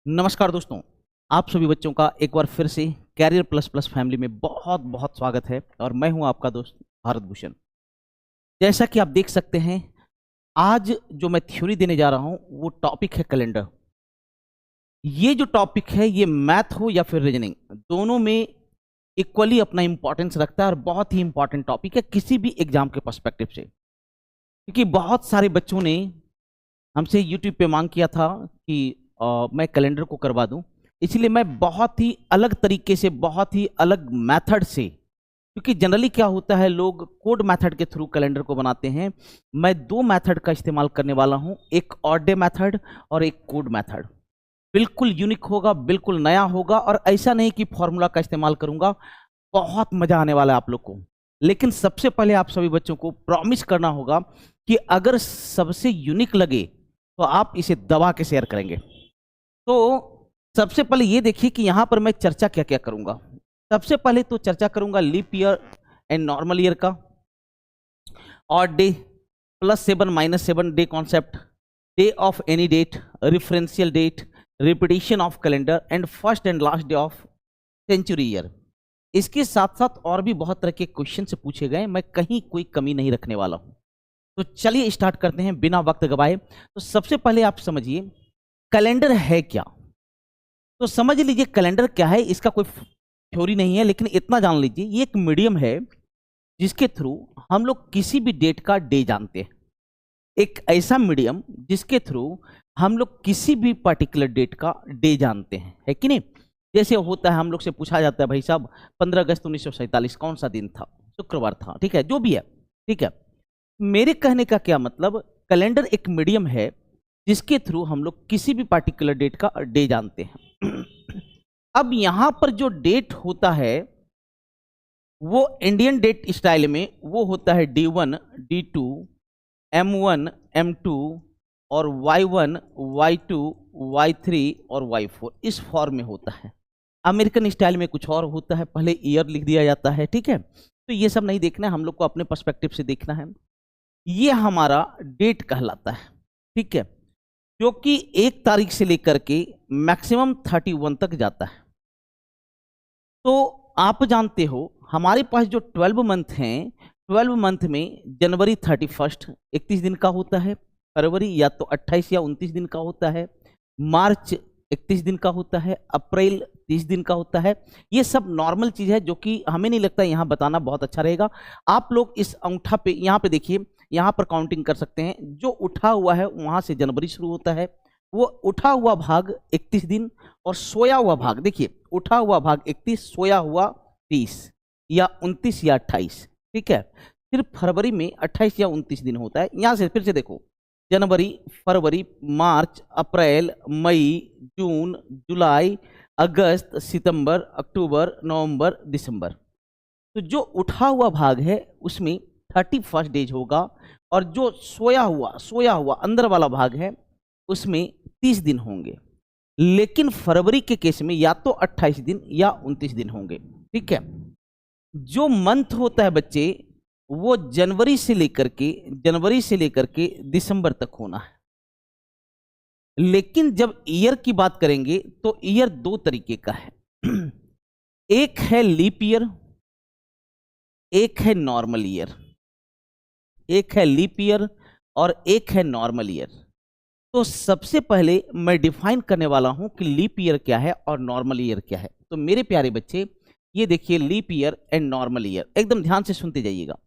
नमस्कार दोस्तों। आप सभी बच्चों का एक बार फिर से कैरियर प्लस प्लस फैमिली में बहुत बहुत स्वागत है और मैं हूं आपका दोस्त भारत भूषण। जैसा कि आप देख सकते हैं, आज जो मैं थ्योरी देने जा रहा हूं वो टॉपिक है कैलेंडर। ये जो टॉपिक है ये मैथ हो या फिर रीजनिंग, दोनों में इक्वली अपना इंपॉर्टेंस रखता है और बहुत ही इंपॉर्टेंट टॉपिक है किसी भी एग्जाम के पर्सपेक्टिव से। क्योंकि बहुत सारे बच्चों ने हमसे यूट्यूब पे मांग किया था कि मैं कैलेंडर को करवा दूं, इसलिए मैं बहुत ही अलग तरीके से, बहुत ही अलग मेथड से, क्योंकि जनरली क्या होता है लोग कोड मेथड के थ्रू कैलेंडर को बनाते हैं। मैं दो मेथड का इस्तेमाल करने वाला हूं, एक ऑड डे मेथड और एक कोड मेथड। बिल्कुल यूनिक होगा, बिल्कुल नया होगा और ऐसा नहीं कि फॉर्मूला का इस्तेमाल करूंगा। बहुत मजा आने वाला है आप लोग को। लेकिन सबसे पहले आप सभी बच्चों को प्रॉमिस करना होगा कि अगर सबसे यूनिक लगे तो आप इसे दबा के शेयर करेंगे। तो सबसे पहले ये देखिए कि यहां पर मैं चर्चा क्या क्या करूंगा। सबसे पहले तो चर्चा करूंगा leap year and normal year का, odd day, +7 - 7 day concept, day of any date, referential date, repetition of calendar and first and last day of century year. इसके साथ साथ और भी बहुत तरह के क्वेश्चन से पूछे गए, मैं कहीं कोई कमी नहीं रखने वाला हूं। तो चलिए स्टार्ट करते हैं बिना वक्त गवाए। तो सबसे पहले आप समझिए कैलेंडर है क्या। तो समझ लीजिए कैलेंडर क्या है। इसका कोई थ्योरी नहीं है, लेकिन इतना जान लीजिए ये एक मीडियम है जिसके थ्रू हम लोग किसी भी डेट का डे जानते हैं। एक ऐसा मीडियम जिसके थ्रू हम लोग किसी भी पर्टिकुलर डेट का डे जानते हैं, है कि नहीं। जैसे होता है हम लोग से पूछा जाता है, भाई साहब 15 अगस्त 1947 कौन सा दिन था, शुक्रवार था, ठीक है, जो भी है, ठीक है। मेरे कहने का क्या मतलब, कैलेंडर एक मीडियम है जिसके थ्रू हम लोग किसी भी पर्टिकुलर डेट का डे जानते हैं। अब यहां पर जो डेट होता है वो इंडियन डेट स्टाइल में वो होता है D1, D2, M1, M2 और Y1, Y2, Y3 और Y4, इस फॉर्म में होता है। अमेरिकन स्टाइल में कुछ और होता है, पहले ईयर लिख दिया जाता है, ठीक है। तो ये सब नहीं देखना है, हम लोग को अपने पर्सपेक्टिव से देखना है। ये हमारा डेट कहलाता है, ठीक है, जो कि 1 तारीख से लेकर के मैक्सिमम 31 तक जाता है। तो आप जानते हो हमारे पास जो 12 मंथ हैं, 12 मंथ में जनवरी 31 31 दिन का होता है, फरवरी या तो 28 या 29 दिन का होता है, मार्च 31 दिन का होता है, अप्रैल 30 दिन का होता है। ये सब नॉर्मल चीज है जो कि हमें नहीं लगता यहाँ बताना बहुत अच्छा रहेगा। आप लोग इस अंगूठा पे, यहाँ पे देखिए, यहाँ पर काउंटिंग कर सकते हैं। जो उठा हुआ है वहां से जनवरी शुरू होता है, वो उठा हुआ भाग 31 दिन और सोया हुआ भाग, देखिए उठा हुआ भाग 31, सोया हुआ 30 या 29 या 28, ठीक है। सिर्फ फरवरी में 28 या 29 दिन होता है। यहां से फिर से देखो, जनवरी, फरवरी, मार्च, अप्रैल, मई, जून, जुलाई, अगस्त, सितंबर, अक्टूबर, नवंबर, दिसंबर। तो जो उठा हुआ भाग है उसमें 31 डेज होगा और जो सोया हुआ अंदर वाला भाग है उसमें 30 दिन होंगे। लेकिन फरवरी के केस में या तो 28 दिन या 29 दिन होंगे, ठीक है। जो मंथ होता है बच्चे वो जनवरी से लेकर के दिसंबर तक होना है। लेकिन जब ईयर की बात करेंगे तो ईयर दो तरीके का है। एक है लीप ईयर, एक है नॉर्मल ईयर। एक है लीप ईयर और एक है नॉर्मल ईयर। तो सबसे पहले मैं डिफाइन करने वाला हूं कि लीप ईयर क्या है और नॉर्मल ईयर क्या है। तो मेरे प्यारे बच्चे ये देखिए, leap year and normal year, एकदम ध्यान से सुनते जाइएगा।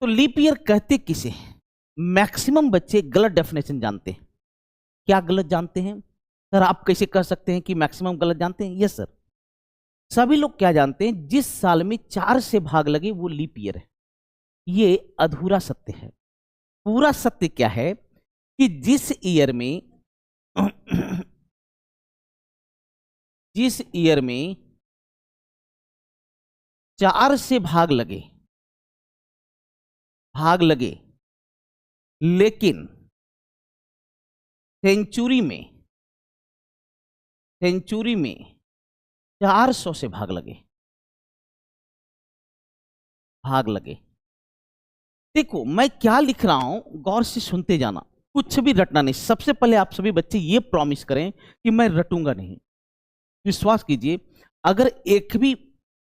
तो लीप ईयर कहते किसे हैं? मैक्सिमम बच्चे गलत डेफिनेशन जानते हैं। क्या गलत जानते हैं सर? आप कैसे कह सकते हैं कि मैक्सिमम गलत जानते हैं? यस सर, सभी लोग क्या जानते हैं, जिस साल में 4 से भाग लगे वो लीप ईयर है। ये अधूरा सत्य है। पूरा सत्य क्या है कि जिस ईयर में जिस ईयर में 4 से भाग लगे, लेकिन सेंचुरी में 400 से भाग लगे। देखो मैं क्या लिख रहा हूं, गौर से सुनते जाना। कुछ भी रटना नहीं। सबसे पहले आप सभी बच्चे ये प्रॉमिस करें कि मैं रटूंगा नहीं। विश्वास कीजिए, अगर एक भी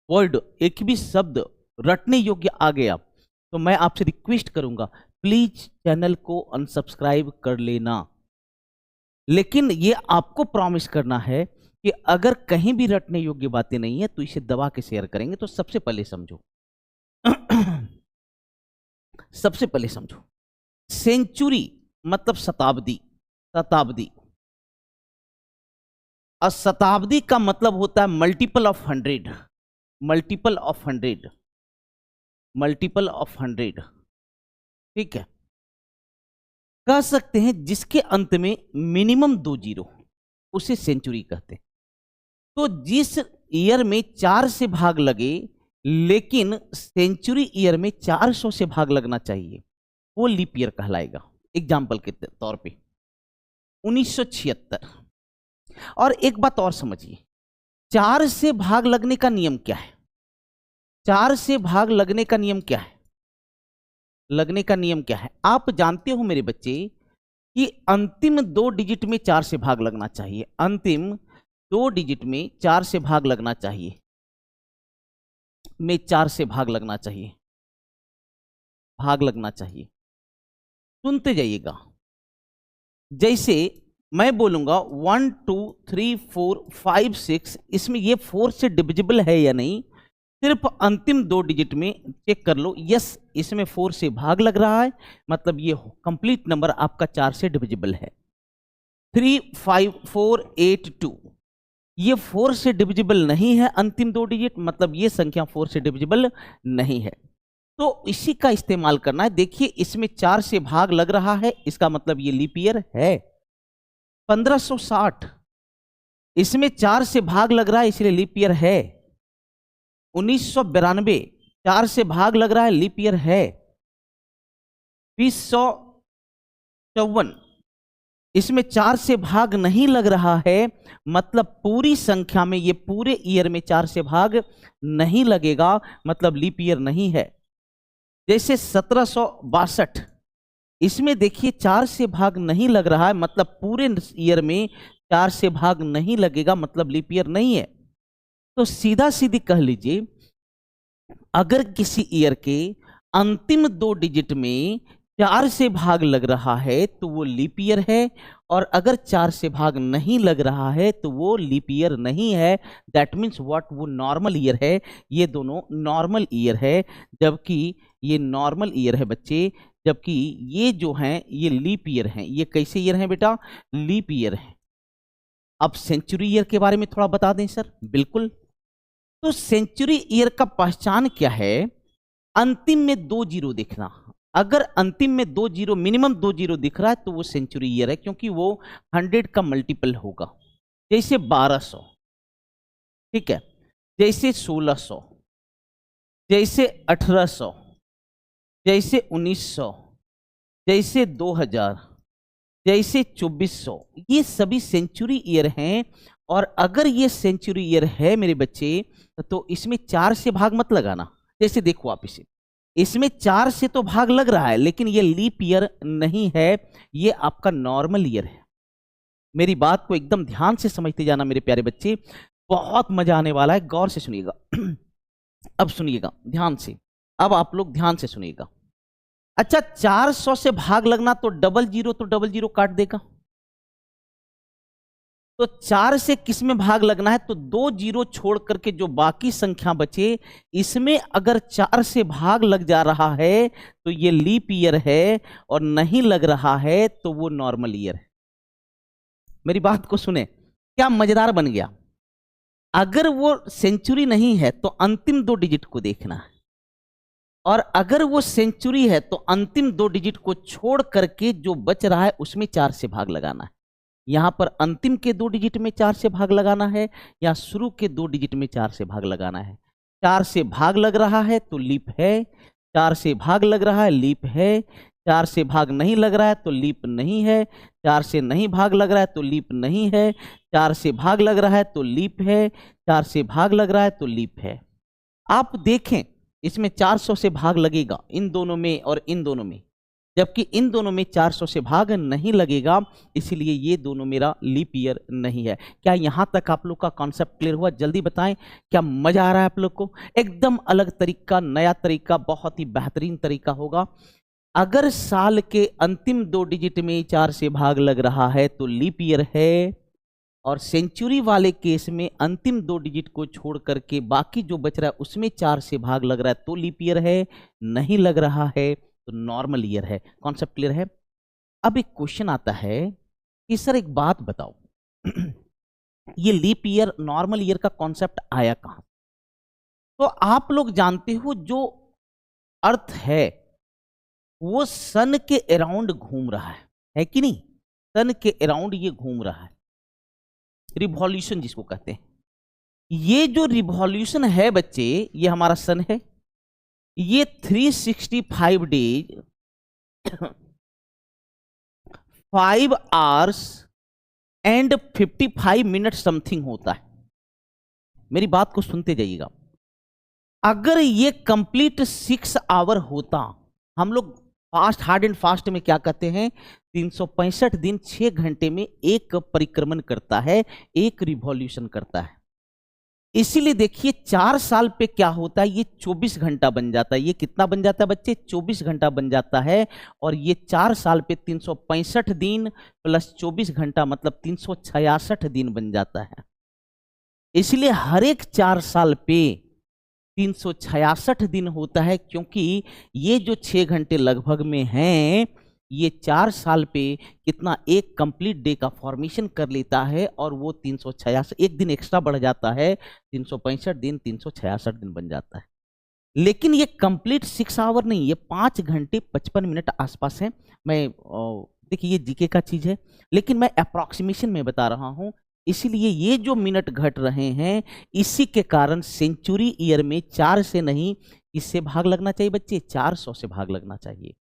वर्ड, एक भी शब्द रटने योग्य आ गया तो मैं आपसे रिक्वेस्ट करूंगा, प्लीज चैनल को अनसब्सक्राइब कर लेना। लेकिन ये आपको प्रॉमिस करना है कि अगर कहीं भी रटने योग्य बातें नहीं है तो इसे दबा के शेयर करेंगे। तो सबसे पहले समझो सबसे पहले समझो, सेंचुरी मतलब शताब्दी। शताब्दी, और शताब्दी का मतलब होता है multiple of 100। Multiple of 100, multiple of 100। ठीक है, कह सकते हैं जिसके अंत में मिनिमम 2 जीरो, उसे सेंचुरी कहते हैं। तो जिस ईयर में 4 से भाग लगे लेकिन सेंचुरी ईयर में 400 से भाग लगना चाहिए, वो लीप ईयर कहलाएगा। एग्जाम्पल के तौर पे 1976। और एक बात और समझिए, 4 से भाग लगने का नियम क्या है? 4 से भाग लगने का नियम क्या है? लगने का नियम क्या है? आप जानते हो मेरे बच्चे कि अंतिम 2 डिजिट में 4 से भाग लगना चाहिए। अंतिम 2 डिजिट में 4 से भाग लगना चाहिए, में 4 से भाग लगना चाहिए, भाग लगना चाहिए। सुनते जाइएगा, जैसे मैं बोलूंगा 1 2 3 4 5 6, इसमें ये 4 से डिविजिबल है या नहीं, सिर्फ अंतिम 2 डिजिट में चेक कर लो। यस, इसमें 4 से भाग लग रहा है, मतलब ये कंप्लीट नंबर आपका 4 से डिविजिबल है। 3 5 4 8 2, ये 4 से डिविजिबल नहीं है अंतिम 2 डिजिट, मतलब ये संख्या 4 से डिविजिबल नहीं है। तो इसी का इस्तेमाल करना है। देखिए, इसमें 4 से भाग लग रहा है, इसका मतलब ये लीप ईयर है। 1560, इसमें 4 से भाग लग रहा है, इसलिए लीप ईयर है। 1992, 4 से भाग लग रहा है, लीप ईयर है। 2054, इसमें 4 से भाग नहीं लग रहा है, मतलब पूरी संख्या में, ये पूरे ईयर में 4 से भाग नहीं लगेगा, मतलब लीप ईयर नहीं है। जैसे 1762, इसमें देखिए 4 से भाग नहीं लग रहा है, मतलब पूरे ईयर में 4 से भाग नहीं लगेगा, मतलब लीप ईयर नहीं है। तो सीधा सीधी कह लीजिए, अगर किसी ईयर के अंतिम 2 डिजिट में 4 से भाग लग रहा है तो वो लीप ईयर है, और अगर 4 से भाग नहीं लग रहा है तो वो लीप ईयर नहीं है। दैट मीन्स व्हाट, वो नॉर्मल ईयर है। ये दोनों नॉर्मल ईयर है, जबकि ये नॉर्मल ईयर है बच्चे, जबकि ये जो हैं ये लीप ईयर हैं। ये कैसे ईयर हैं बेटा? लीप ईयर है। अब सेंचुरी ईयर के बारे में थोड़ा बता दें सर। बिल्कुल, तो सेंचुरी ईयर का पहचान क्या है? अंतिम में 2 जीरो दिखना। अगर अंतिम में 2 जीरो, मिनिमम 2 जीरो दिख रहा है तो वो सेंचुरी ईयर है, क्योंकि वो 100 का मल्टीपल होगा। जैसे 1200, ठीक है, जैसे 1600, जैसे 1800, जैसे 1900, जैसे 2000, जैसे 2400, ये सभी सेंचुरी ईयर हैं। और अगर ये सेंचुरी ईयर है मेरे बच्चे, तो इसमें 4 से भाग मत लगाना। जैसे देखो आप इसे, इसमें 4 से तो भाग लग रहा है, लेकिन ये लीप ईयर नहीं है, ये आपका नॉर्मल ईयर है। मेरी बात को एकदम ध्यान से समझते जाना मेरे प्यारे बच्चे, बहुत मजा आने वाला है, गौर से सुनिएगा। अब सुनिएगा ध्यान से, अब आप लोग ध्यान से सुनिएगा। अच्छा, 400 से भाग लगना तो डबल जीरो काट देगा। तो 4 से किस में भाग लगना है? तो 2 जीरो छोड़ करके जो बाकी संख्या बचे, इसमें अगर 4 से भाग लग जा रहा है तो ये लीप ईयर है, और नहीं लग रहा है तो वो नॉर्मल ईयर है। मेरी बात को सुने, क्या मजेदार बन गया? अगर वो सेंचुरी नहीं है तो अंतिम 2 डिजिट को देखना है, और अगर वो सेंचुरी है तो अंतिम 2 डिजिट को छोड़ करके जो बच रहा है उसमें 4 से भाग लगाना है। यहां पर अंतिम के 2 डिजिट में 4 से भाग लगाना है, या शुरू के 2 डिजिट में 4 से भाग लगाना है। 4 से भाग लग रहा है तो लीप है, 4 से भाग लग रहा है लीप है, 4 से भाग नहीं लग रहा है तो लीप नहीं है, 4 से नहीं भाग लग रहा है तो लीप नहीं है, 4 से भाग लग रहा है तो लीप है, 4 से भाग लग रहा है तो लीप है। आप देखें, इसमें 400 से भाग लगेगा इन दोनों में और इन दोनों में, जबकि इन दोनों में 400 से भाग नहीं लगेगा, इसलिए ये दोनों मेरा लीप ईयर नहीं है। क्या यहां तक आप लोग का कॉन्सेप्ट क्लियर हुआ? जल्दी बताएं, क्या मजा आ रहा है आप लोग को? एकदम अलग तरीका, नया तरीका, बहुत ही बेहतरीन तरीका होगा। अगर साल के अंतिम 2 डिजिट में 4 से भाग लग रहा है तो लीप ईयर है, और सेंचुरी वाले केस में अंतिम 2 डिजिट को छोड़ करके बाकी जो बच रहा है उसमें 4 से भाग लग रहा है तो लीप ईयर है, नहीं लग रहा है तो नॉर्मल ईयर है। कॉन्सेप्ट क्लियर है? अब एक क्वेश्चन आता है कि सर एक बात बताओ ये लीप ईयर नॉर्मल ईयर का कॉन्सेप्ट आया कहां? तो आप लोग जानते हो जो अर्थ है वो सन के अराउंड घूम रहा है कि नहीं? सन के अराउंड ये घूम रहा है, रिवॉल्यूशन जिसको कहते हैं। ये जो रिवॉल्यूशन है बच्चे, ये हमारा सन है, ये 365 days 5 hours and 55 minute something होता है। मेरी बात को सुनते जाइएगा। अगर ये कंप्लीट 6 आवर होता, हम लोग फास्ट, हार्ड एंड फास्ट में क्या कहते हैं, 365 दिन 6 घंटे में एक परिक्रमण करता है, एक रिवॉल्यूशन करता है। इसीलिए देखिए 4 साल पे क्या होता है, ये 24 घंटा बन जाता है। ये कितना बन जाता है बच्चे? 24 घंटा बन जाता है। और ये 4 साल पे 365 दिन प्लस 24 घंटा मतलब 366 दिन बन जाता है। इसलिए हर एक 4 साल पे 366 दिन होता है, क्योंकि ये जो 6 घंटे लगभग में हैं, ये 4 साल पे कितना, एक कंप्लीट डे का फॉर्मेशन कर लेता है, और वो 366, एक दिन एक्स्ट्रा बढ़ जाता है, 365 दिन 366 दिन बन जाता है। लेकिन ये कंप्लीट 6 आवर नहीं, ये 5 घंटे 55 मिनट आसपास है। मैं देखिए ये जीके का चीज है, लेकिन मैं अप्रॉक्सीमेशन में बता रहा हूं। इसीलिए ये जो मिनट घट रहे हैं, इसी के कारण सेंचुरी ईयर में 4 से नहीं, इससे भाग लगना चाहिए बच्चे, 400 से भाग लगना चाहिए।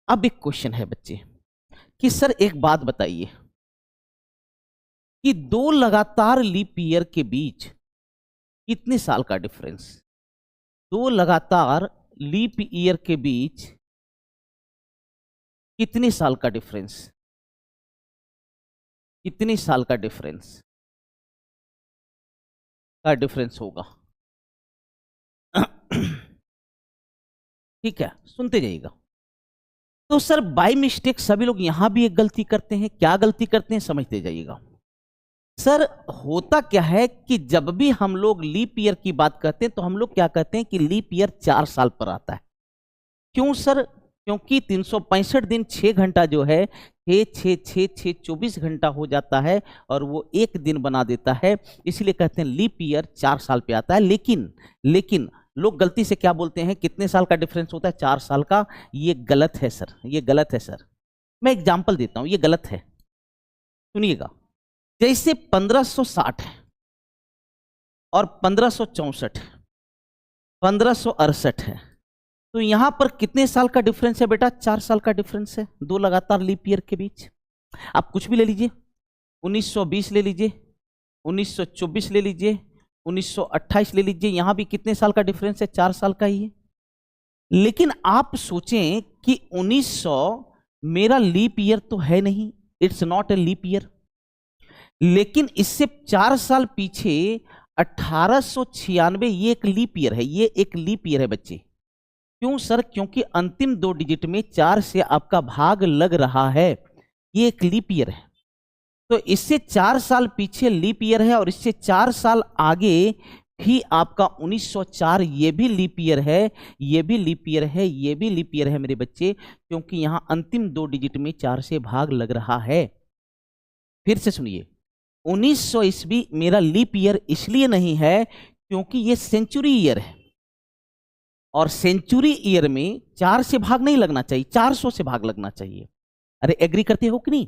अब एक क्वेश्चन है बच्चे कि सर एक बात बताइए कि 2 लगातार लीप ईयर के बीच कितने साल का डिफरेंस? 2 लगातार लीप ईयर के बीच कितने साल का डिफरेंस? कितने साल का डिफरेंस होगा? ठीक है, सुनते जाइएगा। तो सर बाय मिस्टेक सभी लोग यहां भी एक गलती करते हैं। क्या गलती करते हैं समझते जाइएगा। सर होता क्या है कि जब भी हम लोग लीप ईयर की बात करते हैं तो हम लोग क्या कहते हैं कि लीप ईयर 4 साल पर आता है। क्यों सर? क्योंकि 365 दिन 6 घंटा जो है 24 घंटा हो जाता है, और वो एक दिन बना देता है, इसलिए कहते हैं लीप ईयर 4 साल पे आता है। लेकिन लोग गलती से क्या बोलते हैं, कितने साल का डिफरेंस होता है? 4 साल का। ये गलत है सर, ये गलत है सर। मैं एग्जांपल देता हूं, ये गलत है, सुनिएगा। जैसे 1560 है और 1564 है, 1568 है, तो यहां पर कितने साल का डिफरेंस है बेटा? 4 साल का डिफरेंस है, 2 लगातार लीप ईयर के बीच। आप कुछ भी ले लीजिए, 1920 ले लीजिए, 1924 ले लीजिए, 1928 ले लीजिए, यहां भी कितने साल का डिफरेंस है? 4 साल का ही है। लेकिन आप सोचें कि 1900 मेरा लीप ईयर तो है नहीं, it's not a leap year. लेकिन इससे 4 साल पीछे 1896 ये एक लीप ईयर है, ये एक लीप ईयर है बच्चे। क्यों सर? क्योंकि अंतिम 2 डिजिट में 4 से आपका भाग लग रहा है, ये एक लीप ईयर है। तो इससे 4 साल पीछे लीप ईयर है, और इससे 4 साल आगे भी आपका 1904, ये भी लीप ईयर है, ये भी लीप ईयर है, ये भी लीप ईयर है मेरे बच्चे, क्योंकि यहां अंतिम 2 डिजिट में 4 से भाग लग रहा है। फिर से सुनिए, 1900 ईस्वी मेरा लीप ईयर इसलिए नहीं है क्योंकि ये सेंचुरी ईयर है, और सेंचुरी ईयर में 4 से भाग नहीं लगना चाहिए, 400 से भाग लगना चाहिए। अरे एग्री करते हो कि नहीं?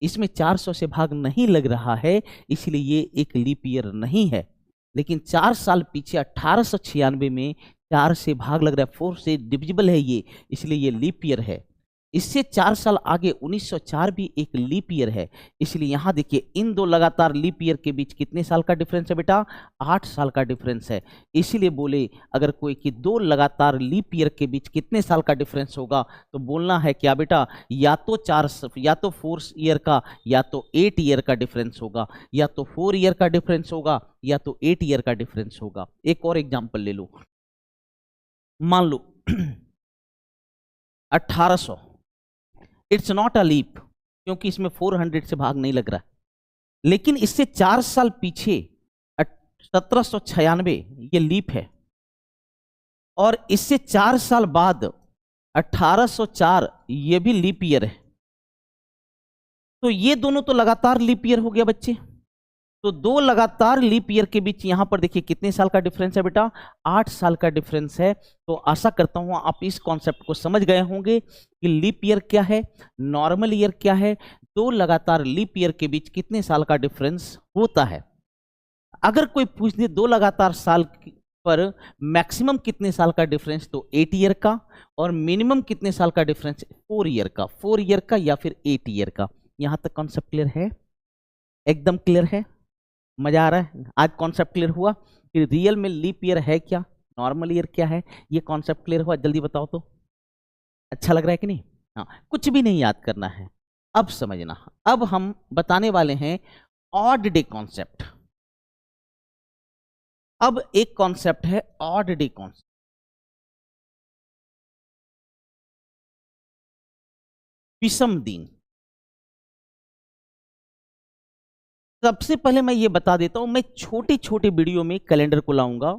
इसमें 400 से भाग नहीं लग रहा है, इसलिए ये एक लीप ईयर नहीं है। लेकिन 4 साल पीछे 1896 में 4 से भाग लग रहा है, 4 से डिविजिबल है ये, इसलिए ये लीप ईयर है। इससे 4 साल आगे 1904 भी एक लीप ईयर है, इसलिए यहां देखिए इन दो लगातार लीप ईयर के बीच कितने साल का डिफरेंस है बेटा? 8 साल का डिफरेंस है। इसीलिए बोले अगर कोई कि दो लगातार लीप ईयर के बीच कितने साल का डिफरेंस होगा, तो बोलना है क्या बेटा? या तो 4 ईयर का, या तो 8 ईयर का डिफरेंस होगा, या तो 4 ईयर का डिफरेंस होगा, या तो 8 ईयर का डिफरेंस होगा। एक और एग्जांपल ले लो, मान लो 1800, इट्स नॉट अ लीप क्योंकि इसमें 400 से भाग नहीं लग रहा, लेकिन इससे 4 साल पीछे 1796 ये लीप है, और इससे 4 साल बाद 1804 ये भी लीप ईयर है। तो ये दोनों तो लगातार लीप ईयर हो गया बच्चे। तो दो लगातार लीप ईयर के बीच यहां पर देखिए कितने साल का डिफरेंस है बेटा? 8 साल का डिफरेंस है। तो आशा करता हूं आप इस कॉन्सेप्ट को समझ गए होंगे कि लीप ईयर क्या है, नॉर्मल ईयर क्या है, दो लगातार लीप ईयर के बीच कितने साल का डिफरेंस होता है। अगर कोई पूछ दे दो लगातार साल पर मैक्सिमम कितने साल का डिफरेंस, तो 8 ईयर का, और मिनिमम कितने साल का डिफरेंस? 4 ईयर का, 4 ईयर का या फिर 8 ईयर का। यहां तक कॉन्सेप्ट क्लियर है? एकदम क्लियर है? मजा आ रहा है? आज कॉन्सेप्ट क्लियर हुआ कि रियल में लीप ईयर है क्या, नॉर्मल ईयर क्या है, ये कॉन्सेप्ट क्लियर हुआ? जल्दी बताओ तो। अच्छा लग रहा है कि नहीं? हाँ, कुछ भी नहीं याद करना है, अब समझना। अब हम बताने वाले हैं ऑड डे कॉन्सेप्ट। अब एक कॉन्सेप्ट है ऑड डे कॉन्सेप्ट। विषम दिन। सबसे पहले मैं ये बता देता हूं, मैं छोटे छोटे वीडियो में कैलेंडर को लाऊंगा,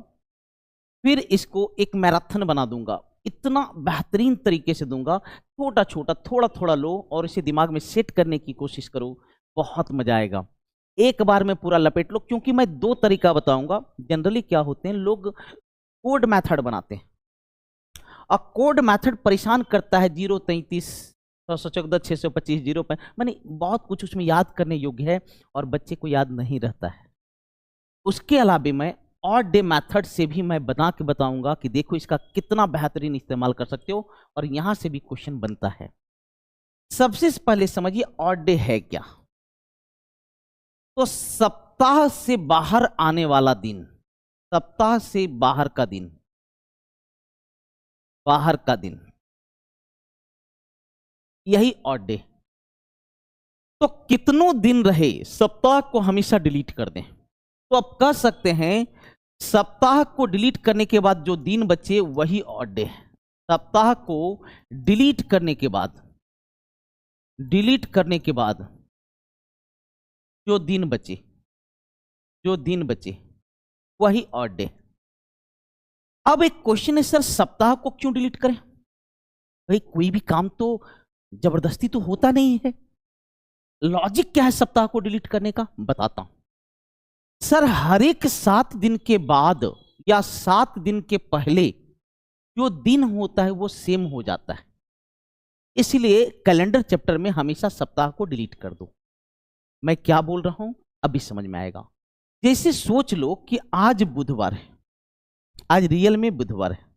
फिर इसको एक मैराथन बना दूंगा, इतना बेहतरीन तरीके से दूंगा, छोटा छोटा थोड़ा थोड़ा लो और इसे दिमाग में सेट करने की कोशिश करो, बहुत मजा आएगा। एक बार में पूरा लपेट लो, क्योंकि मैं दो तरीका बताऊंगा। जनरली क्या होते हैं, लोग कोड मेथड बनाते हैं, और कोड मेथड परेशान करता है। 033 614 625 0 पर माने बहुत कुछ उसमें याद करने योग्य है और बच्चे को याद नहीं रहता है। उसके अलावा मैं ऑड डे मेथड से भी मैं बना के बताऊंगा कि देखो इसका कितना बेहतरीन इस्तेमाल कर सकते हो, और यहां से भी क्वेश्चन बनता है। सबसे पहले समझिए ऑड डे है क्या। तो सप्ताह से बाहर आने वाला दिन, सप्ताह से बाहर का दिन, बाहर का दिन, यही ऑड डे। तो कितनों दिन रहे, सप्ताह को हमेशा डिलीट कर दें। तो आप कह सकते हैं सप्ताह को डिलीट करने के बाद जो दिन बचे वही ऑड डे है। सप्ताह को डिलीट करने के बाद, डिलीट करने के बाद जो दिन बचे, जो दिन बचे वही ऑड डे। अब एक क्वेश्चन है, सर सप्ताह को क्यों डिलीट करें? भाई कोई भी काम तो जबरदस्ती तो होता नहीं है। लॉजिक क्या है सप्ताह को डिलीट करने का, बताता हूं। सर हर एक 7 दिन के बाद या 7 दिन के पहले जो दिन होता है वो सेम हो जाता है, इसलिए कैलेंडर चैप्टर में हमेशा सप्ताह को डिलीट कर दो। मैं क्या बोल रहा हूं अभी समझ में आएगा। जैसे सोच लो कि आज बुधवार है, आज रियल में बुधवार है,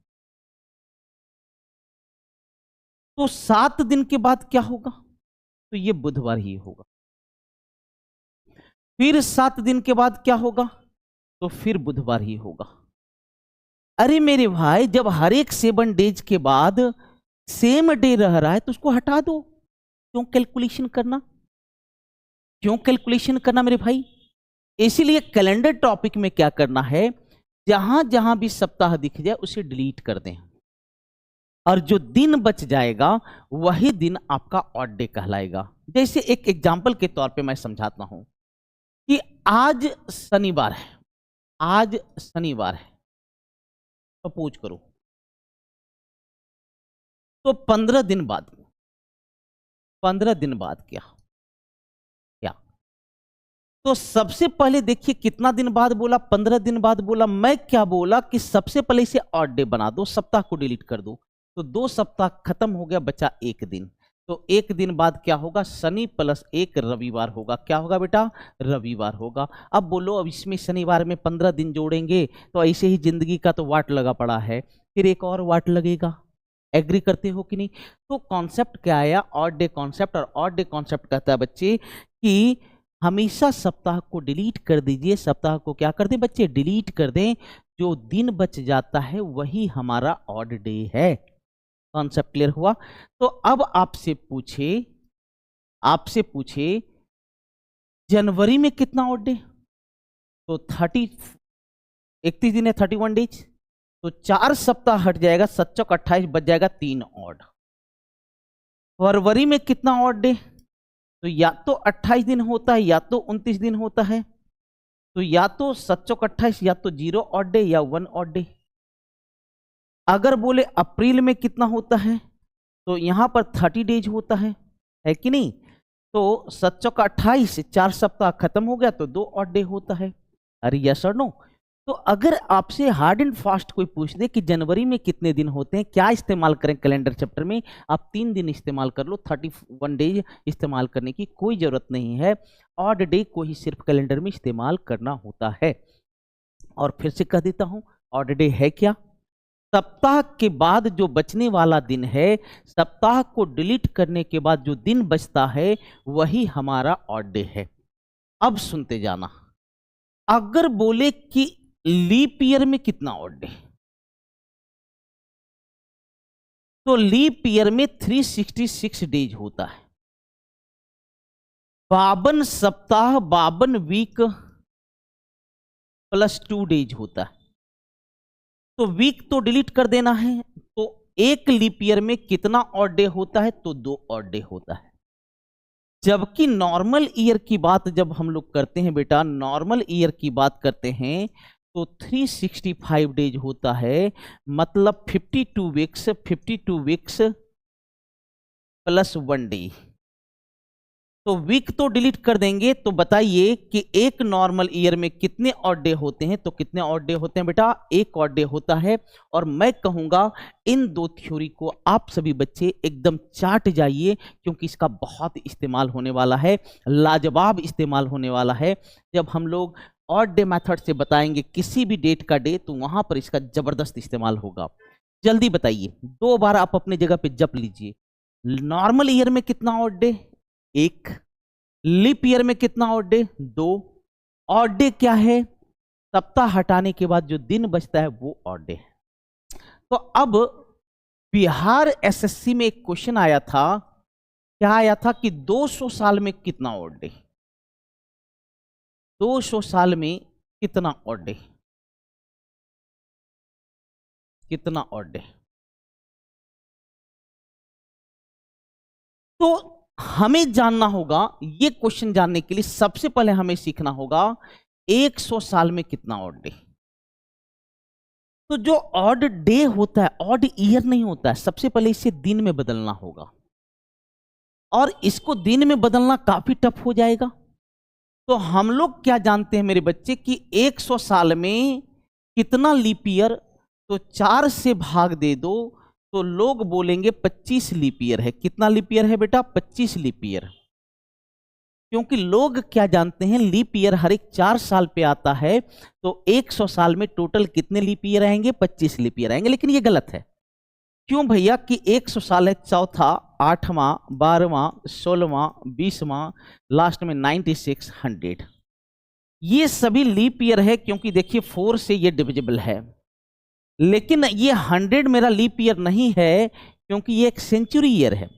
तो 7 दिन के बाद क्या होगा? तो ये बुधवार ही होगा। फिर 7 दिन के बाद क्या होगा? तो फिर बुधवार ही होगा। अरे मेरे भाई, जब हर एक 7 डेज के बाद सेम डे रह रहा है तो उसको हटा दो। क्यों कैलकुलेशन करना, क्यों कैलकुलेशन करना मेरे भाई? इसीलिए कैलेंडर टॉपिक में क्या करना है, जहां जहां भी सप्ताह दिख जाए उसे डिलीट कर दें, और जो दिन बच जाएगा वही दिन आपका ऑड डे कहलाएगा। जैसे एक एग्जाम्पल के तौर पे मैं समझाता हूं कि आज शनिवार है, आज शनिवार है, सपोज करो, तो 15 दिन बाद, 15 दिन बाद क्या क्या? तो सबसे पहले देखिए कितना दिन बाद बोला, 15 दिन बाद बोला। मैं क्या बोला कि सबसे पहले इसे ऑड डे बना दो, सप्ताह को डिलीट कर दो। तो 2 सप्ताह खत्म हो गया, बचा 1 दिन। तो 1 दिन बाद क्या होगा? शनि प्लस 1 रविवार होगा। क्या होगा बेटा? रविवार होगा। अब बोलो, अब इसमें शनिवार में 15 दिन जोड़ेंगे तो ऐसे ही जिंदगी का तो वाट लगा पड़ा है, फिर एक और वाट लगेगा। एग्री करते हो कि नहीं? तो कॉन्सेप्ट क्या आया? Odd day concept. और ऑड डे कॉन्सेप्ट कहता है बच्चे कि हमेशा सप्ताह को डिलीट कर दीजिए। सप्ताह को क्या कर दें बच्चे? डिलीट कर दें। जो दिन बच जाता है वही हमारा ऑड डे है। कॉन्सेप्ट क्लियर हुआ? तो अब आपसे पूछे जनवरी में कितना ऑड डे? तो 31 दिन है, 31 डेज। तो 4 सप्ताह हट जाएगा, 7 चौक 28, बच जाएगा 3 ऑड। फरवरी में कितना ऑड डे? तो या तो 28 दिन होता है या तो 29 दिन होता है। तो या तो 7 चौक 28, या तो 0 ऑड डे या 1 ऑड डे। अगर बोले अप्रैल में कितना होता है, तो यहां पर 30 डेज होता है कि नहीं? तो 7 चौक 28, 4 सप्ताह खत्म हो गया तो 2 ऑड डे होता है। अरे यस और नो? तो अगर आपसे हार्ड एंड फास्ट कोई पूछ दे कि जनवरी में कितने दिन होते हैं, क्या इस्तेमाल करें कैलेंडर चैप्टर में, आप 3 दिन इस्तेमाल कर लो, 31 डेज इस्तेमाल करने की कोई जरूरत नहीं है। ऑड डे को ही सिर्फ कैलेंडर में इस्तेमाल करना होता है। और फिर से कह देता हूं, ऑड डे है क्या? सप्ताह के बाद जो बचने वाला दिन है, सप्ताह को डिलीट करने के बाद जो दिन बचता है वही हमारा ऑड डे है। अब सुनते जाना, अगर बोले कि लीप ईयर में कितना ऑड डे, तो लीप ईयर में 366 डेज होता है। 52 सप्ताह, 52 वीक प्लस 2 डेज होता है। तो वीक तो डिलीट कर देना है। तो एक लीप ईयर में कितना ऑड डे होता है? तो 2 ऑड डे होता है। जबकि नॉर्मल ईयर की बात जब हम लोग करते हैं बेटा, नॉर्मल ईयर की बात करते हैं तो 365 डेज होता है। मतलब 52 वीक्स प्लस 1 डे। तो वीक तो डिलीट कर देंगे। तो बताइए कि एक नॉर्मल ईयर में कितने ऑड डे होते हैं? तो कितने ऑड डे होते हैं बेटा? एक ऑड डे होता है। और मैं कहूंगा इन दो थ्योरी को आप सभी बच्चे एकदम चाट जाइए, क्योंकि इसका बहुत इस्तेमाल होने वाला है, लाजवाब इस्तेमाल होने वाला है। जब हम लोग ऑड डे मेथड से बताएंगे किसी भी डेट का डे, तो वहां पर इसका जबरदस्त इस्तेमाल होगा। जल्दी बताइए, 2 बार आप अपने जगह पे जप लीजिए। नॉर्मल ईयर में कितना ऑड डे? 1। लीप ईयर में कितना ऑड डे? 2। ऑड डे क्या है? सप्ताह हटाने के बाद जो दिन बचता है वो ऑड डे है। तो अब बिहार एसएससी में एक क्वेश्चन आया था। क्या आया था कि 200 साल में कितना ऑड डे? 200 साल में कितना ऑड डे? कितना ऑड डे? तो हमें जानना होगा, ये क्वेश्चन जानने के लिए सबसे पहले हमें सीखना होगा 100 साल में कितना ऑड डे। तो जो ऑड डे होता है, ऑड ईयर नहीं होता है। सबसे पहले इसे दिन में बदलना होगा, और इसको दिन में बदलना काफी टफ हो जाएगा। तो हम लोग क्या जानते हैं मेरे बच्चे कि 100 साल में कितना लीप ईयर? तो 4 से भाग दे दो तो लोग बोलेंगे 25 लीप ईयर है। कितना लीप ईयर है बेटा? 25 लीप ईयर। क्योंकि लोग क्या जानते हैं, लीप ईयर हर एक 4 साल पे आता है। तो 100 साल में टोटल कितने लीप ईयर आएंगे? 25 लीप ईयर आएंगे। लेकिन ये गलत है। क्यों भैया? कि 100 साल है चौथा, 8वां, 12वां, 16वां, 20वां, लास्ट में 96, 100। ये सभी लीप ईयर है, क्योंकि देखिए 4 से ये डिविजिबल है। लेकिन ये 100 मेरा लीप ईयर नहीं है, क्योंकि ये एक सेंचुरी ईयर है।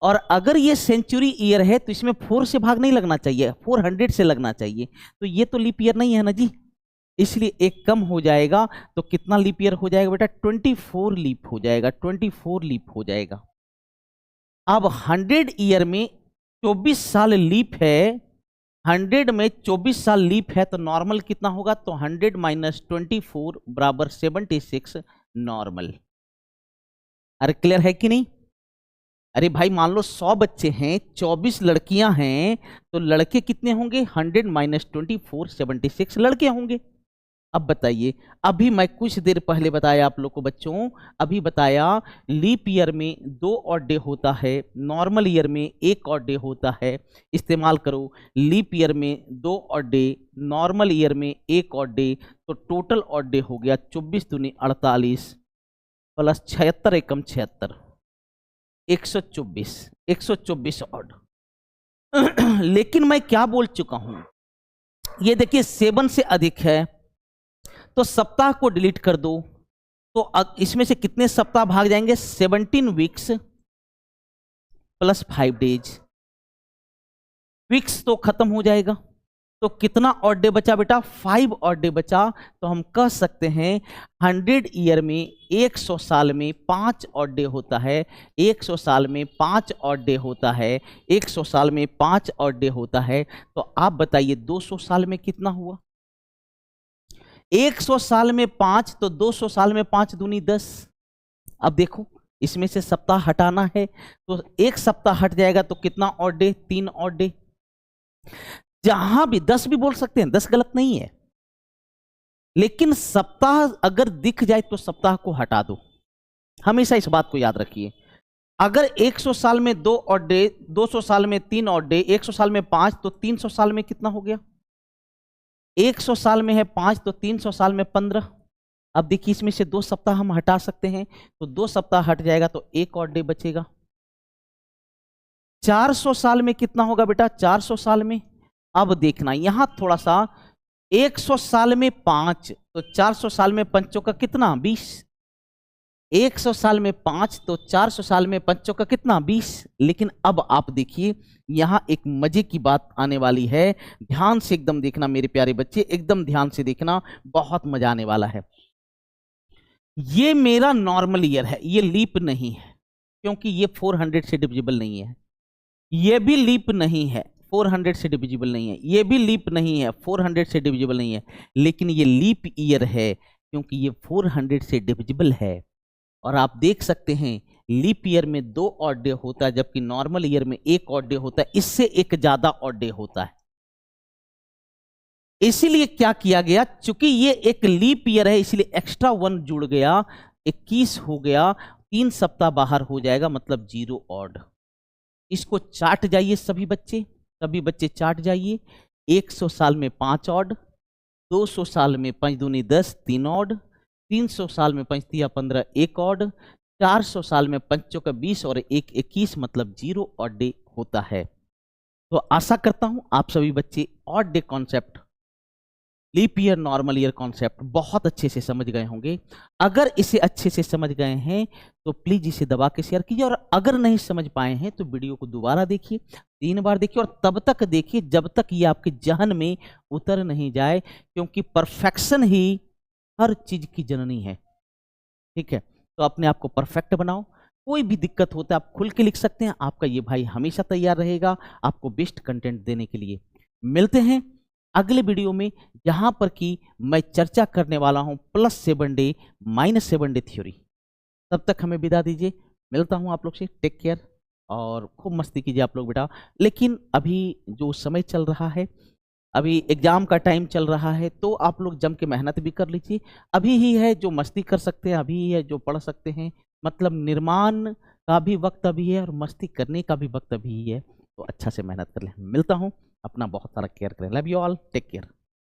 और अगर ये सेंचुरी ईयर है तो इसमें 4 से भाग नहीं लगना चाहिए, 400 से लगना चाहिए। तो ये तो लीप ईयर नहीं है ना जी, इसलिए एक कम हो जाएगा। तो कितना लीप ईयर हो जाएगा बेटा? 24 लीप हो जाएगा, 24 लीप हो जाएगा। अब 100 ईयर में 24 साल लीप है, 100 में 24 साल लीप है, तो नॉर्मल कितना होगा? तो 100 माइनस 24 बराबर 76 नॉर्मल। अरे क्लियर है कि नहीं? अरे भाई मान लो 100 बच्चे हैं, 24 लड़कियां हैं, तो लड़के कितने होंगे? 100 माइनस 24, 76 लड़के होंगे। अब बताइए, अभी मैं कुछ देर पहले बताया आप लोग को बच्चों, अभी बताया लीप ईयर में 2 ऑड डे होता है, नॉर्मल ईयर में 1 ऑड डे होता है। इस्तेमाल करो, लीप ईयर में 2 ऑड डे, नॉर्मल ईयर में 1 ऑड डे, तो टोटल ऑड डे हो गया 24 दूनी 48। प्लस 76 एकम 76, 124, 124 ऑड। लेकिन मैं क्या बोल चुका हूं, ये देखिए 7 से अधिक है तो सप्ताह को डिलीट कर दो, तो इसमें से कितने सप्ताह भाग जाएंगे, 17 वीक्स प्लस 5 डेज। वीक्स तो खत्म हो जाएगा, तो कितना ऑड डे बचा बेटा, 5 ऑड डे बचा। तो हम कह सकते हैं 100 ईयर में, 100 साल में 5 ऑड डे होता है, 100 साल में 5 ऑड डे होता है, 100 साल में 5 ऑड डे होता है। तो आप बताइए 200 साल में कितना हुआ, 100 साल में 5, तो 200 साल में 5 दूनी 10। अब देखो इसमें से सप्ताह हटाना है, तो एक सप्ताह हट जाएगा तो कितना ऑड डे, 3 ऑड डे। जहां भी 10 भी बोल सकते हैं, 10 गलत नहीं है, लेकिन सप्ताह अगर दिख जाए तो सप्ताह को हटा दो। हमेशा इस बात को याद रखिए, अगर 100 साल में 2 ऑड डे, 200 साल में 3 ऑड डे, 100 साल में 5, तो 300 साल में कितना हो गया, 100 साल में है 5 तो 300 साल में 15। अब देखिए इसमें से 2 सप्ताह हम हटा सकते हैं, तो 2 सप्ताह हट जाएगा तो 1 ऑड डे बचेगा। 400 साल में कितना होगा बेटा, 400 साल में, अब देखना यहां थोड़ा सा, 100 साल में 5 तो 400 साल में पंचों का कितना, 20। 100 साल में 5 तो 400 साल में पंचों का कितना, 20। लेकिन अब आप देखिए यहां एक मजे की बात आने वाली है, ध्यान से एकदम देखना मेरे प्यारे बच्चे, एकदम ध्यान से देखना, बहुत मजा आने वाला है। ये मेरा नॉर्मल ईयर है, ये लीप नहीं है क्योंकि ये 400 से डिविजिबल नहीं है, ये भी लीप नहीं है, 400 से डिविजिबल नहीं है, ये भी लीप नहीं है, 400 से डिविजिबल नहीं है, लेकिन ये लीप ईयर है क्योंकि ये 400 से डिविजिबल है। और आप देख सकते हैं लीप ईयर में 2 ऑड डे होता है, जबकि नॉर्मल ईयर में 1 ऑड डे होता है, इससे एक ज्यादा ऑड डे होता है। इसीलिए क्या किया गया, चूंकि ये एक लीप ईयर है इसलिए एक्स्ट्रा 1 जुड़ गया, 21 हो गया, 3 सप्ताह बाहर हो जाएगा, मतलब 0 ऑड। इसको चाट जाइए सभी बच्चे चाट जाइए। 100 साल में 5 ऑड, 200 साल में 5 दूनी 10, 3 ऑड, 300 साल में 5 तिया 15, 1 ऑड, 400 साल में 5 का 20 और 1 21, मतलब 0 ऑड डे होता है। तो आशा करता हूं आप सभी बच्चे odd day concept, leap year, normal year concept बहुत अच्छे से समझ गए होंगे। अगर इसे अच्छे से समझ गए हैं तो प्लीज इसे दबा के शेयर कीजिए, और अगर नहीं समझ पाए हैं तो वीडियो को दोबारा देखिए, 3 बार देखिए, और तब तक देखिए जब तक ये आपके जहन में उतर नहीं जाए, क्योंकि परफेक्शन ही हर चीज की जननी है। ठीक है, तो अपने आप को परफेक्ट बनाओ। कोई भी दिक्कत होता है आप खुल के लिख सकते हैं, आपका ये भाई हमेशा तैयार रहेगा आपको बेस्ट कंटेंट देने के लिए। मिलते हैं अगले वीडियो में, जहां पर कि मैं चर्चा करने वाला हूं +7 डे -7 डे थ्योरी। तब तक हमें विदा दीजिए, मिलता हूं आप लोग से, टेक केयर और खूब मस्ती कीजिए आप लोग बेटा। लेकिन अभी जो समय चल रहा है, अभी एग्जाम का टाइम चल रहा है, तो आप लोग जम के मेहनत भी कर लीजिए। अभी ही है जो मस्ती कर सकते हैं, अभी ही है जो पढ़ सकते हैं, मतलब निर्माण का भी वक्त अभी है और मस्ती करने का भी वक्त अभी ही है, तो अच्छा से मेहनत कर लें। मिलता हूं, अपना बहुत सारा केयर करें। Love you all, take care.